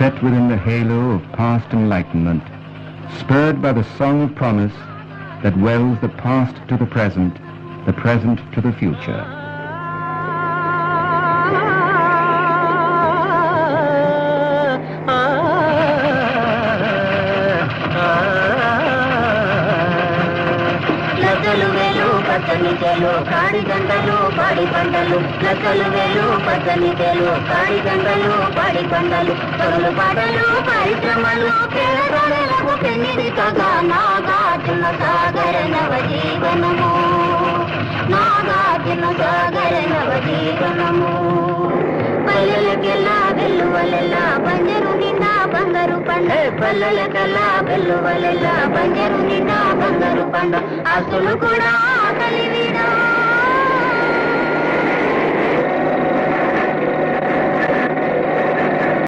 set within the halo of past enlightenment, spurred by the song of promise that wells the past to the present to the future. పచ్చనికెలు కాడి గంటలు పాడి పంటలు లక్కలు వేలు పచ్చనికెలు కాడి గంటలు పాడి పంటలు పగలు పాటలు పరిశ్రమలు పేదలకు పెన్నిదికగా నాగార్జున సాగర నవ జీవనము నాగార్జున సాగర నవ జీవనము పల్లెలకెల్లా వెల్లువలెల్లా బంజరు నిండా బంగారు పండ పల్లెలకెల్లా వెల్లువలెల్లా బంజరు నిండా బంగారు పండ ఆస్తులు కూడా కలివిడా